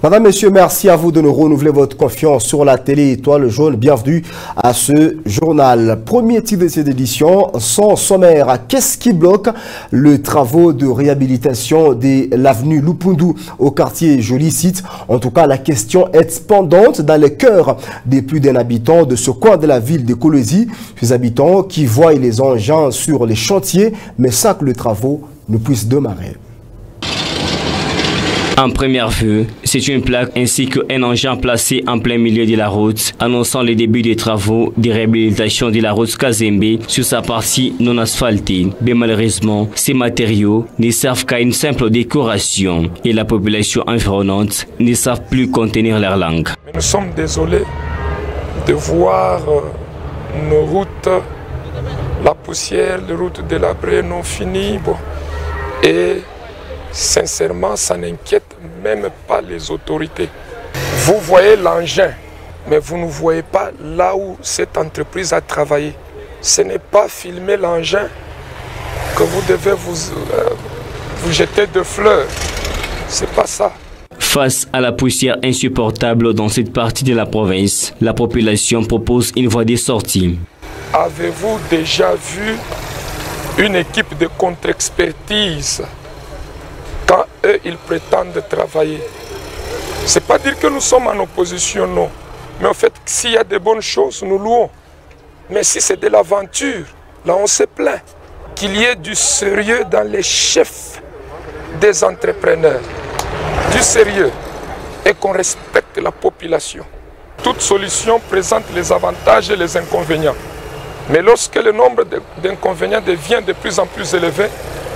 Madame, Messieurs, merci à vous de nous renouveler votre confiance sur la télé Étoile Jaune. Bienvenue à ce journal. Premier titre de cette édition, son sommaire. Qu'est-ce qui bloque les travaux de réhabilitation de l'avenue Lupundu au quartier Joli Site? En tout cas, la question est pendante dans le cœur des plus d'un habitant de ce coin de la ville de Kolwezi. Ces habitants qui voient les engins sur les chantiers, mais sans que les travaux ne puissent démarrer. En première vue, c'est une plaque ainsi qu'un engin placé en plein milieu de la route, annonçant le début des travaux de réhabilitation de la route Kazembe sur sa partie non asphaltée. Mais malheureusement, ces matériaux ne servent qu'à une simple décoration et la population environnante ne savent plus contenir leur langue. Nous sommes désolés de voir nos routes, la poussière, les routes délabrées non finies. Et sincèrement, ça n'inquiète même pas les autorités. Vous voyez l'engin, mais vous ne voyez pas là où cette entreprise a travaillé. Ce n'est pas filmer l'engin que vous devez vous jeter de fleurs. C'est pas ça. Face à la poussière insupportable dans cette partie de la province, la population propose une voie de sortie. Avez-vous déjà vu une équipe de contre-expertise quand eux, ils prétendent travailler? C'est pas dire que nous sommes en opposition, non. Mais en fait, s'il y a de bonnes choses, nous louons. Mais si c'est de l'aventure, là on se plaint. Qu'il y ait du sérieux dans les chefs des entrepreneurs. Du sérieux. Et qu'on respecte la population. Toute solution présente les avantages et les inconvénients. Mais lorsque le nombre d'inconvénients devient de plus en plus élevé,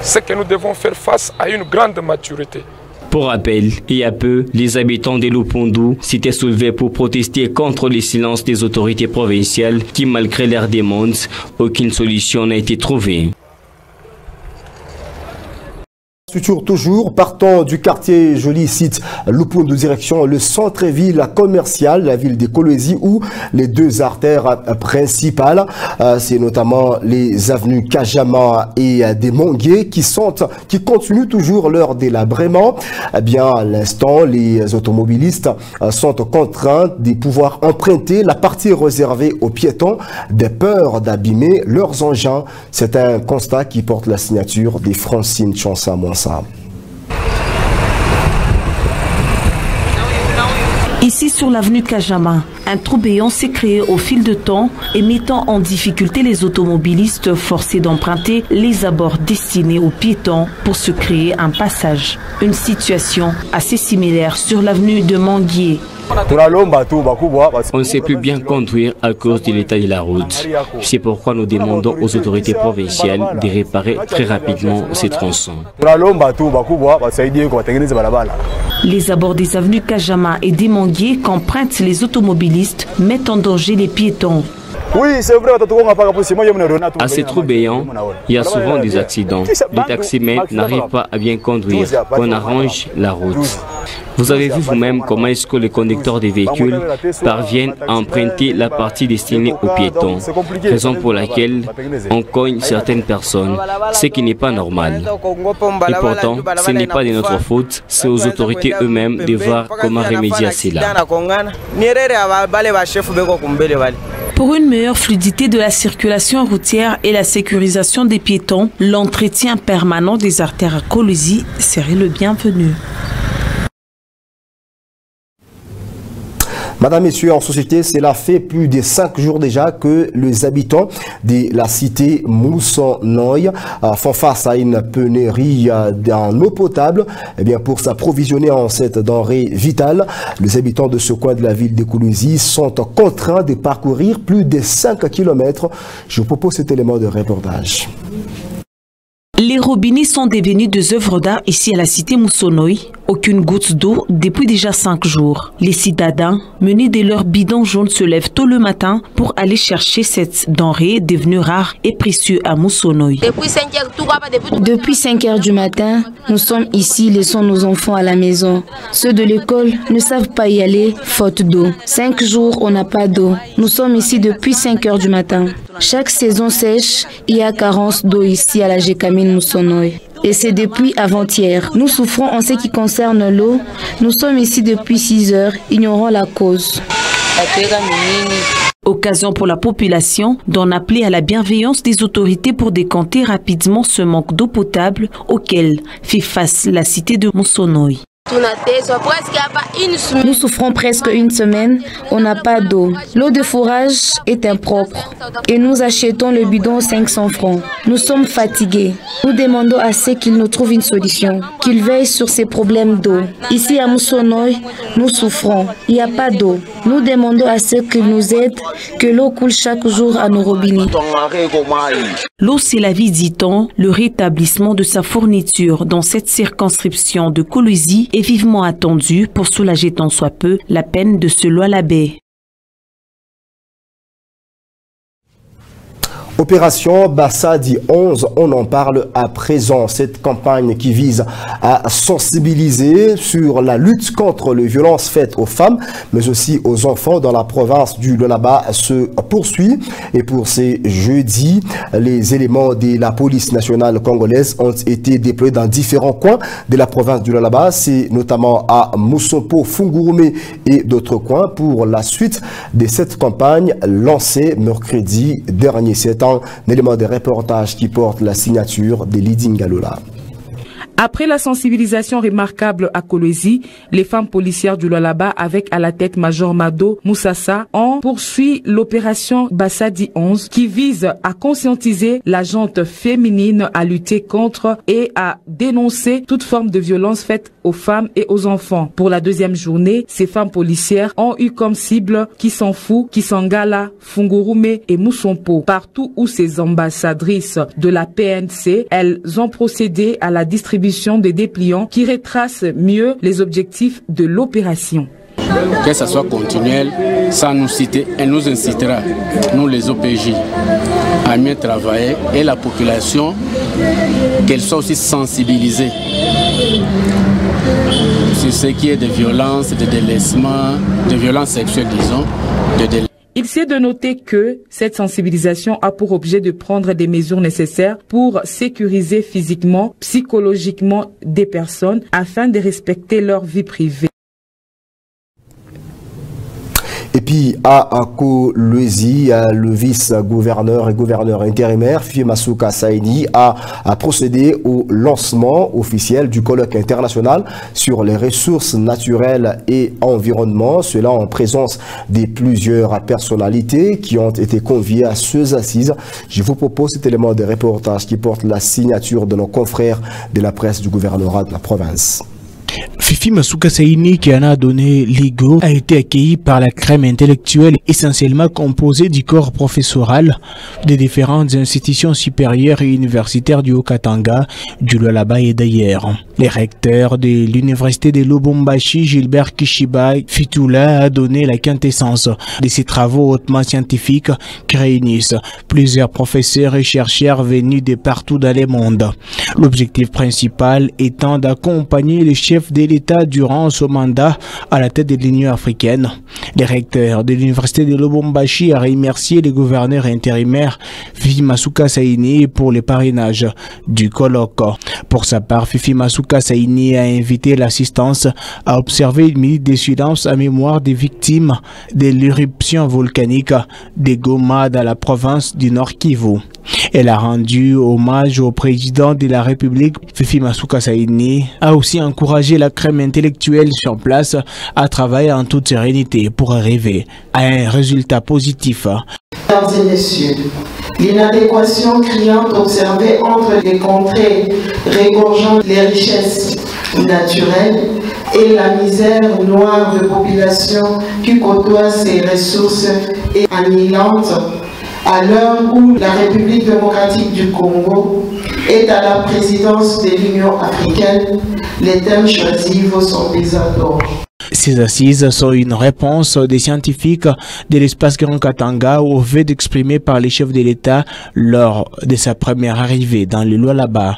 c'est que nous devons faire face à une grande maturité. Pour rappel, il y a peu, les habitants de Lupundu s'étaient soulevés pour protester contre le silence des autorités provinciales qui, malgré leurs demandes, aucune solution n'a été trouvée. Toujours partant du quartier Joli Site Lupundu direction le centre-ville commercial, la ville de Kolwezi, où les deux artères principales, c'est notamment les avenues Kajama et des Mongué qui continuent toujours leur délabrement. Eh bien, à l'instant, les automobilistes sont contraints de pouvoir emprunter la partie réservée aux piétons de peur d'abîmer leurs engins. C'est un constat qui porte la signature de Francine Chansa-Monsa. Ici sur l'avenue Kajama, un trou béant s'est créé au fil de temps et mettant en difficulté les automobilistes forcés d'emprunter les abords destinés aux piétons pour se créer un passage. Une situation assez similaire sur l'avenue de Manguier. On ne sait plus bien conduire à cause de l'état de la route. C'est pourquoi nous demandons aux autorités provinciales de réparer très rapidement ces tronçons. Les abords des avenues Kajama et des Manguiers qu'empruntent les automobilistes mettent en danger les piétons. Oui, c'est vrai. À ces trous béants, il y a souvent des accidents. Les taximètres n'arrivent pas à bien conduire. On arrange la route. Vous avez vu vous-même comment est-ce que les conducteurs des véhicules parviennent à emprunter la partie destinée aux piétons. Raison pour laquelle on cogne certaines personnes, ce qui n'est pas normal. Et pourtant, ce n'est pas de notre faute, c'est aux autorités eux-mêmes de voir comment remédier à cela. Pour une meilleure fluidité de la circulation routière et la sécurisation des piétons, l'entretien permanent des artères à Kolwezi serait le bienvenu. Madame, Messieurs, en société, cela fait plus de 5 jours déjà que les habitants de la cité Moussonoy font face à une pénurie en eau potable. Eh bien, pour s'approvisionner en cette denrée vitale, les habitants de ce coin de la ville de Kolwezi sont contraints de parcourir plus de 5 km. Je vous propose cet élément de reportage. Les robinets sont devenus des œuvres d'art ici à la cité Moussonoy. Aucune goutte d'eau depuis déjà 5 jours. Les citadins, menés de leurs bidons jaunes, se lèvent tôt le matin pour aller chercher cette denrée devenue rare et précieuse à Moussonoy. Depuis 5 heures du matin, nous sommes ici, laissons nos enfants à la maison. Ceux de l'école ne savent pas y aller, faute d'eau. 5 jours, on n'a pas d'eau. Nous sommes ici depuis 5 heures du matin. Chaque saison sèche, il y a carence d'eau ici à la Gécamine Moussonoy. et c'est depuis avant-hier. Nous souffrons en ce qui concerne l'eau. Nous sommes ici depuis 6 heures, ignorant la cause. Occasion pour la population d'en appeler à la bienveillance des autorités pour décanter rapidement ce manque d'eau potable auquel fait face la cité de Moussonoï. Nous souffrons presque une semaine, on n'a pas d'eau. L'eau de fourrage est impropre et nous achetons le bidon 500 francs. Nous sommes fatigués. Nous demandons à ceux qu'ils nous trouvent une solution, qu'ils veillent sur ces problèmes d'eau. Ici à Moussonoï, nous souffrons. Il n'y a pas d'eau. Nous demandons à ceux qu'ils nous aident, que l'eau coule chaque jour à nos robinets. L'eau, c'est la vie, dit-on. Le rétablissement de sa fourniture dans cette circonscription de Kolwezi est vivement attendu pour soulager tant soit peu la peine de ce Lualaba. Opération Bassadi 11, on en parle à présent. Cette campagne qui vise à sensibiliser sur la lutte contre les violences faites aux femmes, mais aussi aux enfants dans la province du Lualaba se poursuit. Et pour ces jeudis, les éléments de la police nationale congolaise ont été déployés dans différents coins de la province du Lualaba. C'est notamment à Moussopo, Fungurume et d'autres coins pour la suite de cette campagne lancée mercredi dernier. C'est un élément de reportage qui porte la signature de Lydie Ngalola. Après la sensibilisation remarquable à Kolwezi, les femmes policières du Lualaba avec à la tête Major Mado Moussassa ont poursuivi l'opération Bassadi 11 qui vise à conscientiser la gente féminine à lutter contre et à dénoncer toute forme de violence faite aux femmes et aux enfants. Pour la deuxième journée, ces femmes policières ont eu comme cible Kissanfou, Kissangala, Fungurume et Moussopo. Partout où ces ambassadrices de la PNC, elles ont procédé à la distribution des dépliants qui retracent mieux les objectifs de l'opération. Que ça soit continuel, ça nous citer, elle nous incitera, nous les OPJ, à mieux travailler et la population, qu'elle soit aussi sensibilisée sur ce qui est de violence, de délaissement, de violence sexuelle, disons, de délaissement. Il s'est de noter que cette sensibilisation a pour objet de prendre des mesures nécessaires pour sécuriser physiquement, psychologiquement des personnes afin de respecter leur vie privée. Et puis à Kolwezi, le vice-gouverneur et gouverneur intérimaire, Fifi Masuka Saini, a procédé au lancement officiel du colloque international sur les ressources naturelles et environnement, cela en présence de plusieurs personnalités qui ont été conviées à ces assises. Je vous propose cet élément de reportage qui porte la signature de nos confrères de la presse du gouvernorat de la province. Fifi Masuka Saini, qui en a donné l'ego, a été accueilli par la crème intellectuelle essentiellement composée du corps professoral des différentes institutions supérieures et universitaires du Haut-Katanga, du Lualaba et d'ailleurs. Les recteurs de l'université de Lubumbashi, Gilbert Kishiba Fitula, a donné la quintessence de ces travaux hautement scientifiques qui réunissent plusieurs professeurs et chercheurs venus de partout dans le monde. L'objectif principal étant d'accompagner les chefs de l'État durant ce mandat à la tête de l'Union africaine. Le recteur de l'université de Lubumbashi a remercié le gouverneur intérimaire Fifi Masuka Saini pour le parrainage du colloque. Pour sa part, Fifi Masuka Saini a invité l'assistance à observer une minute de silence en mémoire des victimes de l'éruption volcanique de Goma dans la province du Nord Kivu. Elle a rendu hommage au président de la République, Fifi Masuka Saini, a aussi encouragé la crème intellectuelle sur place à travailler en toute sérénité pour arriver à un résultat positif. Mesdames et messieurs, l'inadéquation criante observée entre les contrées regorgeant les richesses naturelles et la misère noire de population qui côtoie ces ressources est annihilante. À l'heure où la République démocratique du Congo est à la présidence de l'Union africaine, les thèmes choisis vaut son pesant d'or. Ces assises sont une réponse des scientifiques de l'espace Grand Katanga au vœu d'exprimer par les chefs de l'État lors de sa première arrivée dans le Lualaba.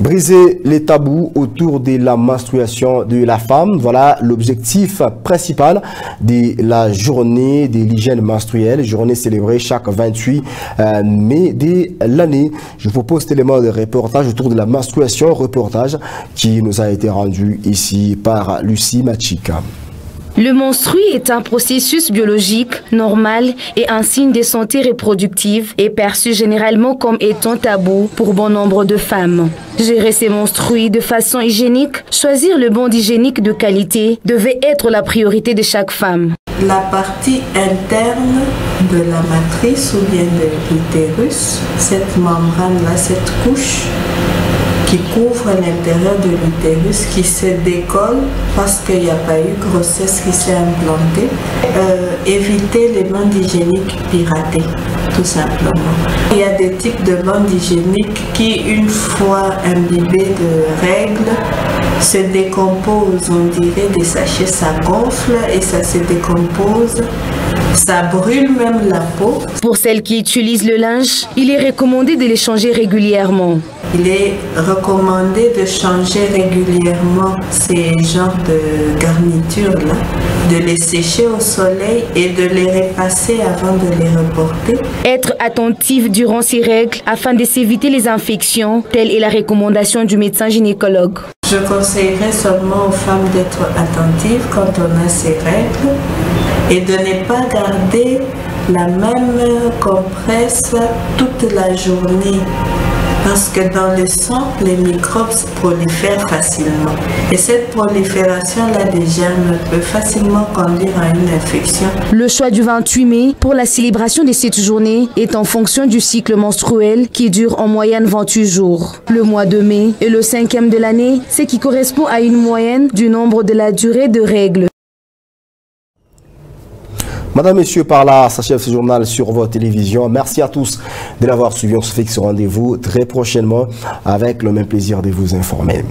Briser les tabous autour de la menstruation de la femme, voilà l'objectif principal de la journée de l'hygiène menstruelle, journée célébrée chaque 28 mai de l'année. Je vous propose cet élément de reportage autour de la menstruation, reportage qui nous a été rendu ici par Lucie Machika. Le menstru est un processus biologique normal et un signe de santé reproductive et perçu généralement comme étant tabou pour bon nombre de femmes. Gérer ses menstrues de façon hygiénique, choisir le bande hygiénique de qualité devait être la priorité de chaque femme. La partie interne de la matrice ou bien de l'utérus, cette membrane-là, cette couche qui couvre l'intérieur de l'utérus, qui se décolle parce qu'il n'y a pas eu grossesse qui s'est implantée. Éviter les bandes hygiéniques piratées, tout simplement. Il y a des types de bandes hygiéniques qui, une fois imbibées de règles, se décomposent. On dirait des sachets, ça gonfle et ça se décompose. Ça brûle même la peau. Pour celles qui utilisent le linge, il est recommandé de les changer régulièrement. Il est recommandé de changer régulièrement ces genres de garnitures-là, de les sécher au soleil et de les repasser avant de les reporter. Être attentif durant ces règles afin de s'éviter les infections, telle est la recommandation du médecin gynécologue. Je conseillerais seulement aux femmes d'être attentives quand on a ces règles et de ne pas garder la même compresse toute la journée. Parce que dans le sang, les microbes prolifèrent facilement. Et cette prolifération-là des germes peut facilement conduire à une infection. Le choix du 28 mai pour la célébration de cette journée est en fonction du cycle menstruel qui dure en moyenne 28 jours. Le mois de mai est le 5e de l'année, ce qui correspond à une moyenne du nombre de la durée de règles. Madame, Messieurs, par là s'achève ce journal sur votre télévision. Merci à tous de l'avoir suivi. On se fixe rendez-vous très prochainement avec le même plaisir de vous informer.